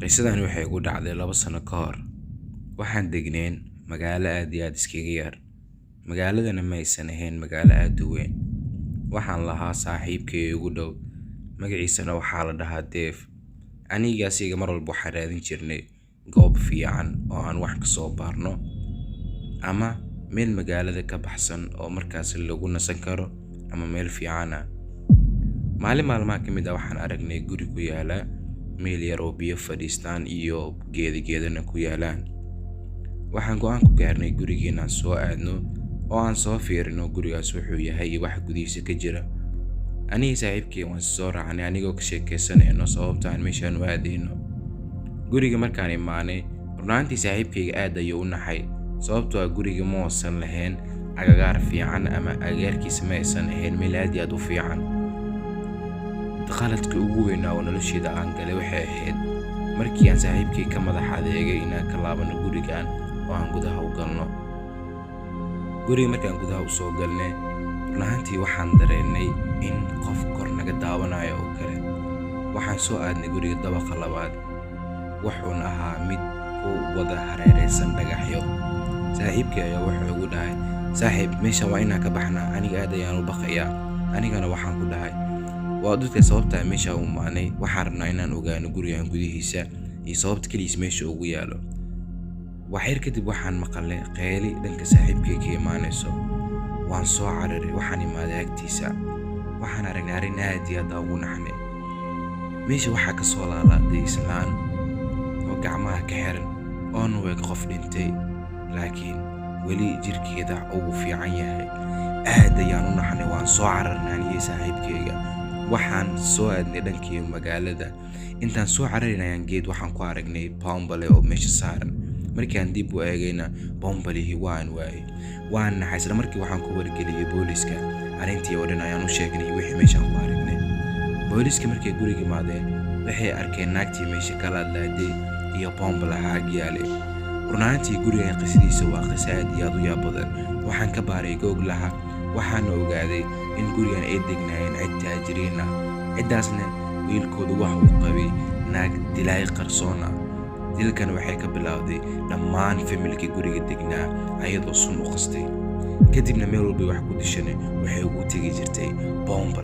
qisadani waxay igu dhacday 2 sano ka hor. Waxaan degneen magaalo aad iyo aad iskaga yar. Magaaladana ma aysan ahayn magaalo aad u weyn. Waxaan lahaa saaxiibkay igu dhow, magaciisana waxaa la dhahaa Dave. Aniga asiga mar walba waxaan raadin jirnay goob fiican oo aan wax ka soo baarno ama meel magaalada ka baxsan oo markaas lagu nasan karo ama meel fiican ah. Maalin maalmaha ka mid ah waxaan aragnay guri ku yaala meel yar oo biyo fadhiistaan iyo geedana ku yaalaan. Waxaan go'aan ku gaarnay gurigeena soo aadno oo aan soo fiirino gurigaas wuxuu yahay iyo wax gudihiisa ka jira. Aniga saaxiibkay waan soo raacnay anigoo ka sheekeysanayno sababta aan meeshaan u aadayno. Guriga markaan imaanay, runtii saaxiibkayga aad ayuu u naxay sababtoo ah guriga ma uusan lahayn agagaar fiican ama agagaarkiisa ma aysan ahayn meel aad iyo aad u fiican. Qaladka ugu weyn oo noloshayda aan galay waxay ahayd markii aan saaxiibkay ka madax adeegay inaan ka laabano gurigaan oo aan gudaha u galno. Guriga markaan gudaha u soo galnay, runtii waxaan dareennay in qof kor naga daawanayo oo kale. Waxaan soo aadnay guriga dabaqa labaad, wuxuuna ahaa mid ku wada hareeraysan dhagaxyo. Saaxiibkay ayaa wuxuu igu dhahay, "Saaxiib, meesha waa inaan ka baxnaa, aniga aad ayaan u baqayaa." Anigana waxaan ku dhahay, "Waa dadka sababta meesha u imaanay, waxaan rabnaa inaan ogaano gurigan gudihiisa iyo sababta kaliis meesha ugu yaalo." Waxyar kadib waxaan maqalnay qayli dhanka saaxiibkay ka imaanayso. Waan soo cararay, waxaan imaaday agtiisa. Waxaan aragnay arrin aad iyo aad ugu naxnay. Meesha waxaa ka soo laalaaday islaan oo gacmaha ka xiran oo nuweeg qof dhintay, laakiin weli jirkeeda ugu fiican yahay. Aad ayaan u naxnay, waan soo cararnay aniga saaxiibkayga. Waxaan soo aadnay dhankii magaalada. Intaan soo cararaynay geed waxaan ku aragnay bombale oo meesha saaran. Markii aan dib u eegayna bombalihii waan waayay. Waan naxay, isla markii waxaan ku wargeliyay booliska. Arrintii oo dhan ayaan u sheegnay wixii meeshaan ku aragnay. Booliska markay guriga imaadeen waxay arkeen naagtii meesha ka laadlaaday iyo bombalaha ag yaalay. Runtii gurigan qisadiisa waa qiso aad iyo aad u yaab badan. Waxaan ka baaray Googlaha, waxaana ogaaday in gurigan ay degnaayeen cid taajiriin ah. Cidaasna wiilkoodu waxa uu qabay naag dilay qarsoon ah. Dilkan waxay ka bilowday dhammaan familkii guriga degnaa ayadoo sun u qastay. Kadibna meel walba wax ku dishanay waxay ugu tagi jirtay bombal.